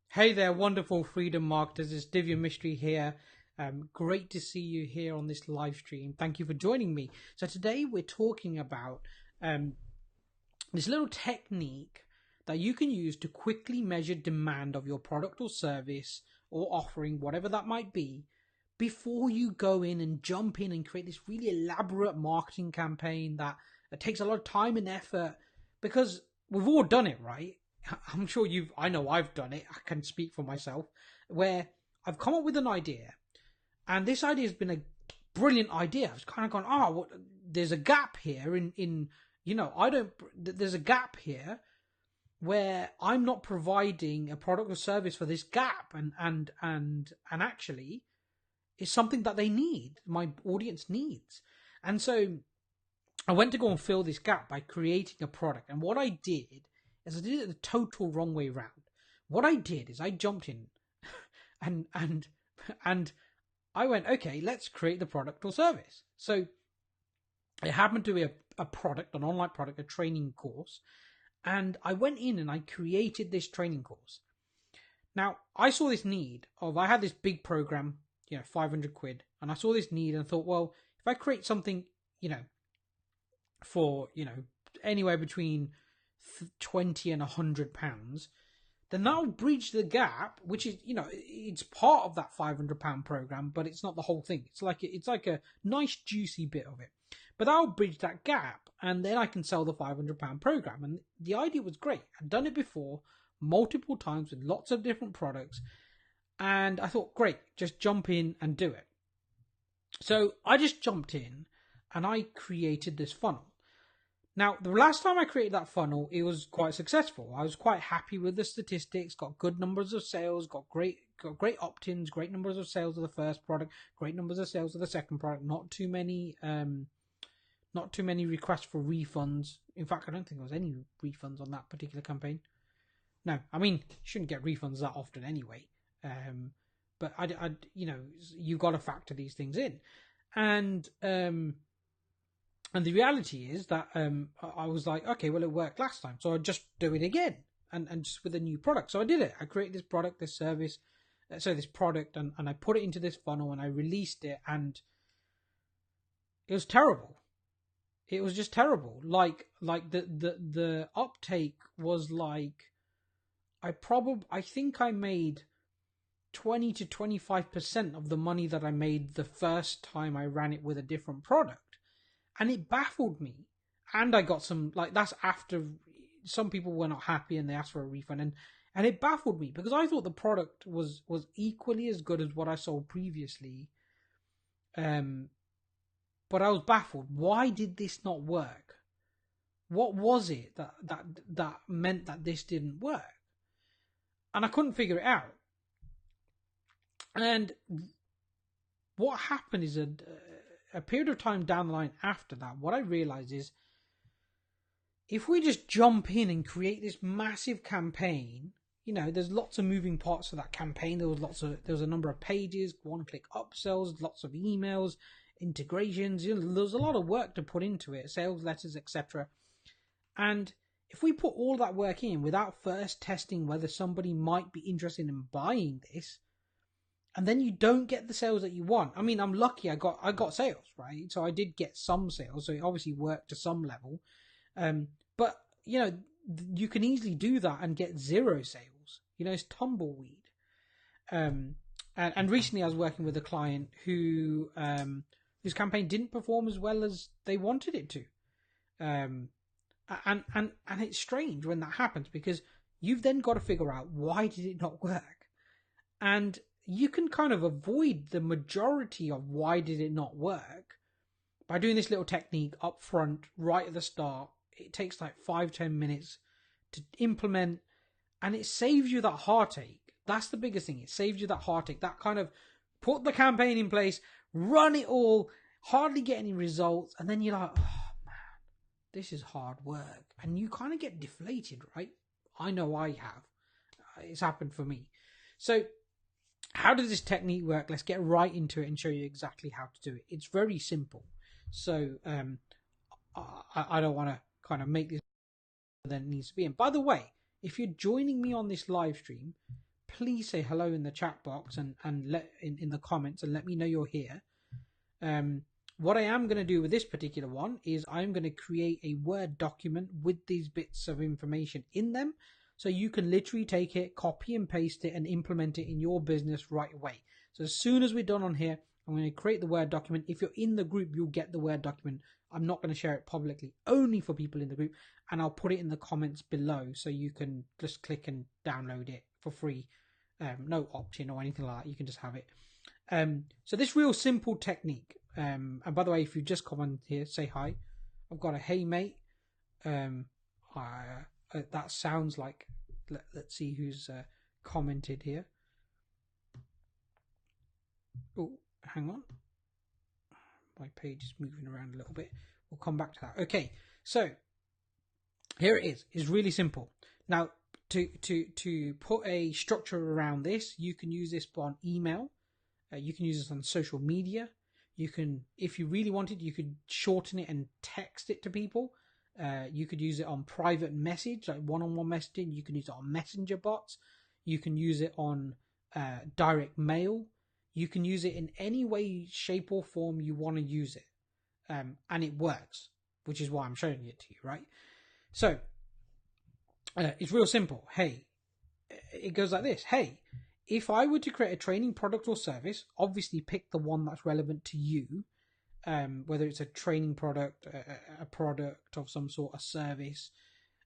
Hey there, wonderful freedom marketers. It's Divya Mystery here. Great to see you here on this live stream. Thank you for joining me. So today we're talking about um, this little technique that you can use to quickly measure demand of your product or service or offering, whatever that might be, before you go in and jump in and create this really elaborate marketing campaign that takes a lot of time and effort because we've all done it, right? I'm sure I know I've done it. I can speak for myself where I've come up with an idea and this idea has been a brilliant idea. I've kind of gone, there's a gap here there's a gap here where I'm not providing a product or service for this gap and actually it's something that they need, my audience needs. And so I went to go and fill this gap by creating a product. And what I did is I did it the total wrong way round. What I did is I jumped in and and I went, okay, let's create the product or service. So it happened to be a product, an online product, a training course. And I went in and I created this training course. Now, I saw this need of, I had this big program, 500 quid. And I saw this need and thought, well, if I create something, for, anywhere between 20 and £100, then that'll bridge the gap, which is, it's part of that £500 program, but it's not the whole thing. It's like a nice juicy bit of it, but that'll bridge that gap, and then I can sell the £500 program. And the idea was great. I'd done it before multiple times with lots of different products, and I thought, great, just jump in and do it. So I just jumped in and I created this funnel. Now, the last time I created that funnel, it was quite successful. I was quite happy with the statistics, got good numbers of sales, got great opt-ins, great numbers of sales of the first product, great numbers of sales of the second product, not too many requests for refunds. In fact, I don't think there was any refunds on that particular campaign. No, I mean, you shouldn't get refunds that often anyway. But you got to factor these things in. And the reality is that I was like, okay, well, it worked last time, so I'll just do it again, and just with a new product. So I did it. I created this product, this service, this product, and I put it into this funnel, and I released it, and it was terrible. It was just terrible. Like the uptake was like, I think I made 20 to 25% of the money that I made the first time I ran it with a different product. And it baffled me. And I got some, that's after some people were not happy and they asked for a refund. And it baffled me because I thought the product was equally as good as what I sold previously. But I was baffled. Why did this not work? What was it that meant that this didn't work? And I couldn't figure it out. And what happened is a period of time down the line after that, what I realized is if we just jump in and create this massive campaign, there's lots of moving parts to that campaign. There was a number of pages, one-click upsells, lots of emails, integrations. There's a lot of work to put into it, sales letters, etc. And if we put all that work in without first testing whether somebody might be interested in buying this, and then you don't get the sales that you want. I mean, I'm lucky I got sales, right? So I did get some sales, so it obviously worked to some level. But you can easily do that and get zero sales. It's tumbleweed. And recently I was working with a client whose campaign didn't perform as well as they wanted it to. And it's strange when that happens because you've then got to figure out why did it not work. And you can kind of avoid the majority of why did it not work by doing this little technique up front, right at the start. It takes like 5-10 minutes to implement, and it saves you that heartache. That's the biggest thing. It saves you that heartache. That kind of put the campaign in place, run it all, hardly get any results, and then you're like, oh man, this is hard work. And you kind of get deflated, right? I know I have. It's happened for me. So how does this technique work? Let's get right into it and show you exactly how to do it. It's very simple. So I don't want to kind of make this than it needs to be. And by the way, if you're joining me on this live stream, please say hello in the chat box and let in the comments and let me know you're here. What I am going to do with this particular one is I'm going to create a Word document with these bits of information in them, so you can literally take it, copy and paste it, and implement it in your business right away. So as soon as we're done on here, I'm going to create the Word document. If you're in the group, you'll get the Word document. I'm not going to share it publicly, only for people in the group, and I'll put it in the comments below so you can just click and download it for free. No opt-in or anything like that. You can just have it. So this real simple technique. And by the way, if you just comment here, say hi. I've got a hey mate. That sounds like. Let's see who's commented here. Oh, hang on. My page is moving around a little bit. We'll come back to that. Okay, so here it is. It's really simple. Now, to put a structure around this, you can use this on email. You can use this on social media. You can, if you really wanted, you could shorten it and text it to people. You could use it on private message, like one-on-one messaging. You can use it on messenger bots. You can use it on direct mail. You can use it in any way, shape, or form you want to use it. And it works, which is why I'm showing it to you, right? So, it's real simple. Hey, it goes like this. Hey, if I were to create a training product or service, obviously pick the one that's relevant to you, whether it's a training product, a product of some sort, a service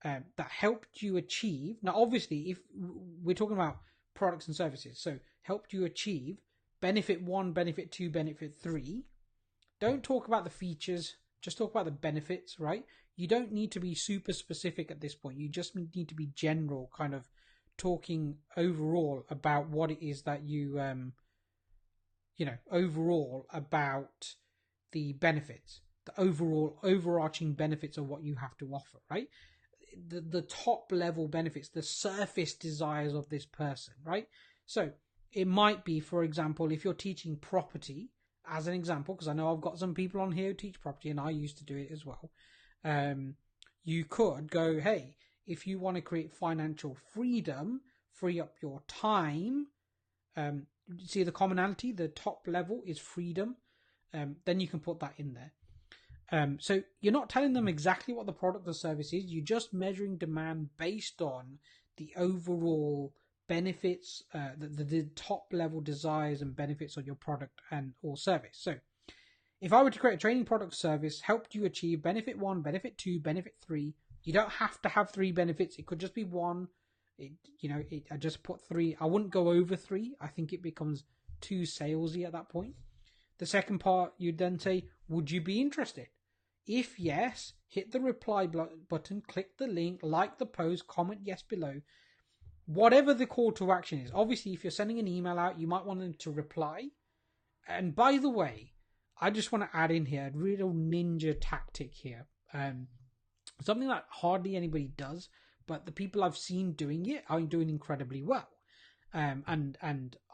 that helped you achieve. Now, obviously, if we're talking about products and services, so helped you achieve benefit 1, benefit 2, benefit 3. Don't talk about the features, just talk about the benefits, right? You don't need to be super specific at this point. You just need to be general, kind of talking overall about what it is that you, overall about the benefits, the overall overarching benefits of what you have to offer, right? The top level benefits, the surface desires of this person, right? So it might be, for example, if you're teaching property, as an example, because I know I've got some people on here who teach property and I used to do it as well. You could go, hey, if you want to create financial freedom, free up your time, see the commonality, the top level is freedom, then you can put that in there. So you're not telling them exactly what the product or service is, you're just measuring demand based on the overall benefits, the top level desires and benefits of your product and or service. So if I were to create a training product service, helped you achieve benefit 1, benefit 2, benefit 3, you don't have to have 3 benefits. It could just be 1. I just put 3. I wouldn't go over 3. I think it becomes too salesy at that point. The second part, you'd then say, would you be interested? If yes, hit the reply button, click the link, like the post, comment yes below. Whatever the call to action is. Obviously, if you're sending an email out, you might want them to reply. And by the way, I just want to add in here a real ninja tactic here. Something that hardly anybody does, but the people I've seen doing it are doing incredibly well. And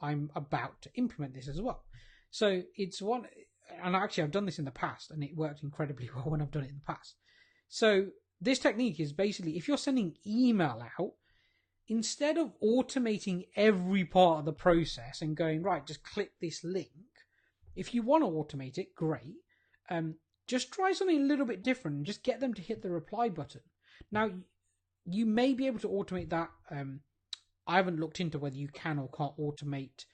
I'm about to implement this as well. So it's one, and actually I've done this in the past and it worked incredibly well when I've done it in the past. So this technique is basically, if you're sending email out, instead of automating every part of the process and going, right, just click this link, if you want to automate it, great. Just try something a little bit different and just get them to hit the reply button. Now, you may be able to automate that. I haven't looked into whether you can or can't automate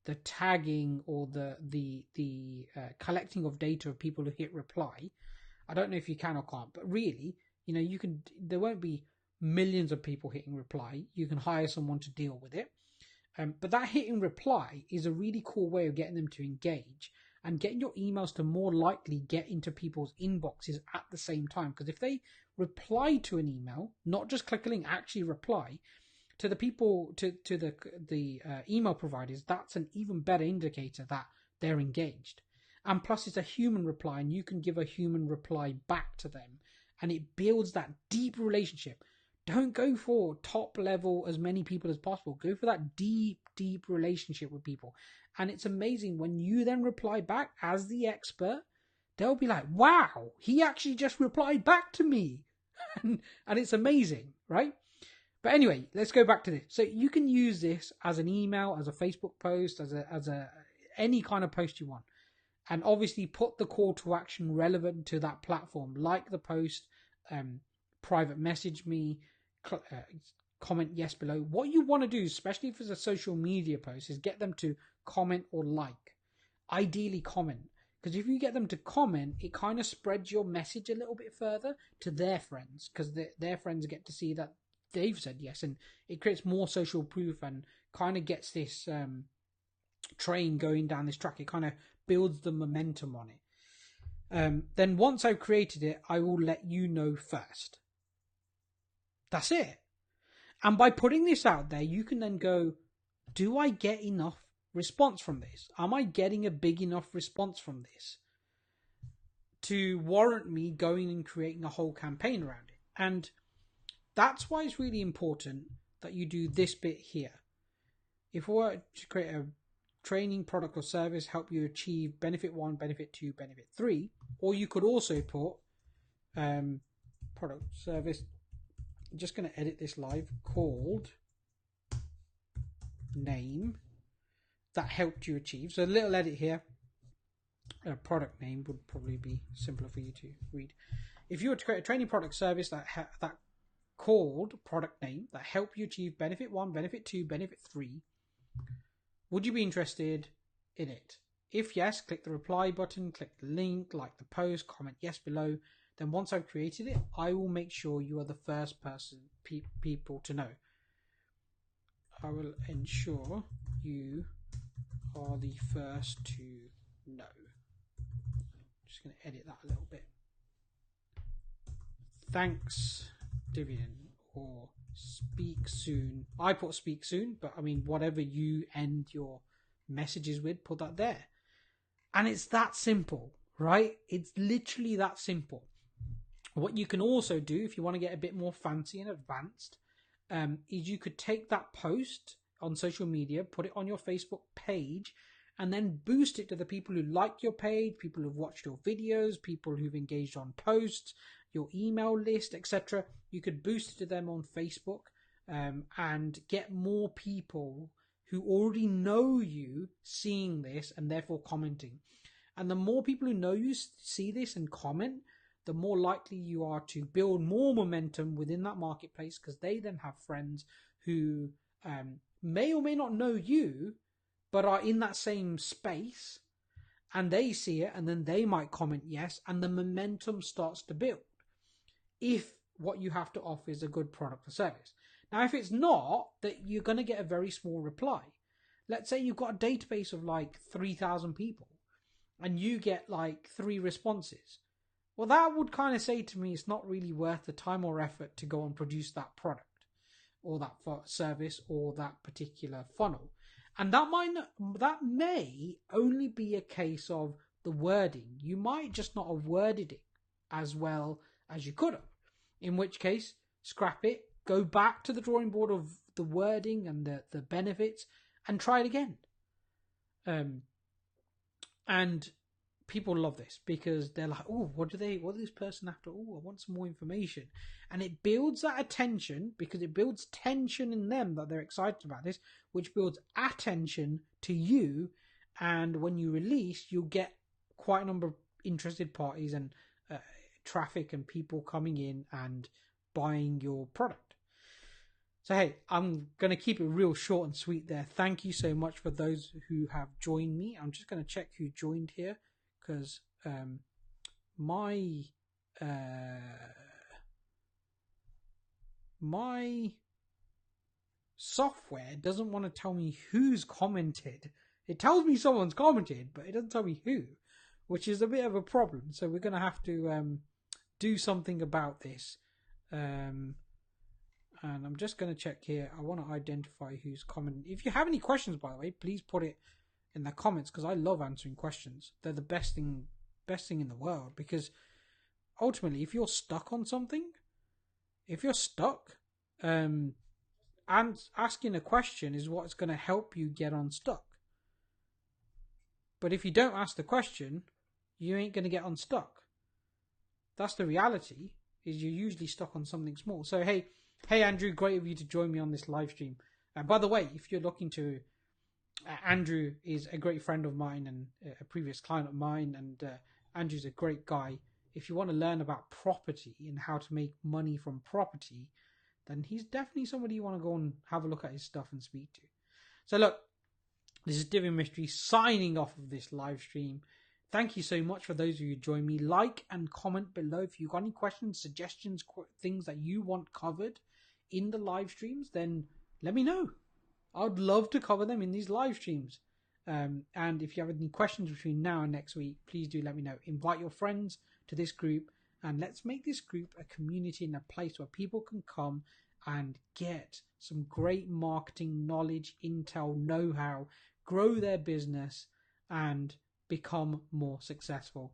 the tagging or the collecting of data of people who hit reply. I don't know if you can or can't, but really, you can. There won't be millions of people hitting reply. You can hire someone to deal with it. But that hitting reply is a really cool way of getting them to engage and getting your emails to more likely get into people's inboxes at the same time. Because if they reply to an email, not just click a link, actually reply to the people, to the email providers, that's an even better indicator that they're engaged. And plus it's a human reply and you can give a human reply back to them and it builds that deep relationship. Don't go for top level as many people as possible. Go for that deep relationship with people. And it's amazing when you then reply back as the expert, they'll be like, wow, he actually just replied back to me. and it's amazing, right? But anyway, let's go back to this. So you can use this as an email, as a Facebook post, as a any kind of post you want. And obviously put the call to action relevant to that platform, like the post, private message me, comment yes below. What you want to do, especially if it's a social media post, is get them to comment or like. Ideally comment. Because if you get them to comment, it kind of spreads your message a little bit further to their friends, because their friends get to see that they've said yes, and it creates more social proof and kind of gets this train going down this track. It kind of builds the momentum on it. Then once I've created it, I will let you know first. That's it. And by putting this out there, you can then go, do I get enough response from this? Am I getting a big enough response from this to warrant me going and creating a whole campaign around it? And that's why it's really important that you do this bit here. If we were to create a training, product or service, help you achieve benefit 1, benefit 2, benefit 3, or you could also put product, service, I'm just going to edit this live, called name that helped you achieve. So a little edit here. Product name would probably be simpler for you to read. If you were to create a training, product, service that called product name that helped you achieve benefit 1, benefit 2, benefit 3, would you be interested in it? If yes, click the reply button, click the link, like the post, comment yes below. Then once I've created it, I will make sure you are the first people to know. I will ensure you are the first to know. Just going to edit that a little bit. Thanks, Divian, or speak soon. I put speak soon, but I mean, whatever you end your messages with, put that there. And it's that simple, right? It's literally that simple. What you can also do, if you want to get a bit more fancy and advanced, is you could take that post on social media, put it on your Facebook page, and then boost it to the people who like your page, people who've watched your videos, people who've engaged on posts, your email list, etc. You could boost it to them on Facebook and get more people who already know you seeing this and therefore commenting. And the more people who know you see this and comment, the more likely you are to build more momentum within that marketplace, because they then have friends who may or may not know you, but are in that same space, and they see it, and then they might comment yes, and the momentum starts to build. If what you have to offer is a good product or service. Now, if it's not, that you're going to get a very small reply. Let's say you've got a database of like 3,000 people, and you get like 3 responses. Well, that would kind of say to me it's not really worth the time or effort to go and produce that product or that service or that particular funnel. And that may only be a case of the wording. You might just not have worded it as well as you could have. In which case, scrap it, go back to the drawing board of the wording and the benefits, and try it again. And people love this because they're like, oh, what does this person have to, oh, I want some more information. And it builds that attention, because it builds tension in them that they're excited about this, which builds attention to you. And when you release, you'll get quite a number of interested parties and traffic and people coming in and buying your product. So, hey, I'm going to keep it real short and sweet there. Thank you so much for those who have joined me. I'm just going to check who joined here, because my software doesn't want to tell me who's commented. It tells me someone's commented, but it doesn't tell me who, which is a bit of a problem. So we're going to have to do something about this. And I'm just going to check here. I want to identify who's commented. If you have any questions, by the way, please put it in the comments, because I love answering questions. They're the best thing in the world, because ultimately, if you're stuck on something, and asking a question is what's going to help you get unstuck. But if you don't ask the question, you ain't going to get unstuck. That's the reality, is you're usually stuck on something small. So, hey, Hey Andrew, great of you to join me on this live stream. By the way, if you're looking to, Andrew is a great friend of mine and a previous client of mine, and Andrew's a great guy. If you want to learn about property and how to make money from property, then he's definitely somebody you want to go and have a look at his stuff and speak to. So look, this is Divi Mystery signing off of this live stream. Thank you so much for those of you who join me. Like and comment below if you've got any questions, suggestions, things that you want covered in the live streams, then let me know. I'd love to cover them in these live streams. And if you have any questions between now and next week, please do let me know. Invite your friends to this group, and let's make this group a community and a place where people can come and get some great marketing knowledge, intel, know-how, grow their business, and become more successful.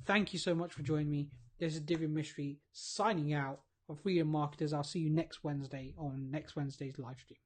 Thank you so much for joining me. This is Divi Mystery signing out for Freedom Marketers. I'll see you next Wednesday on next Wednesday's live stream.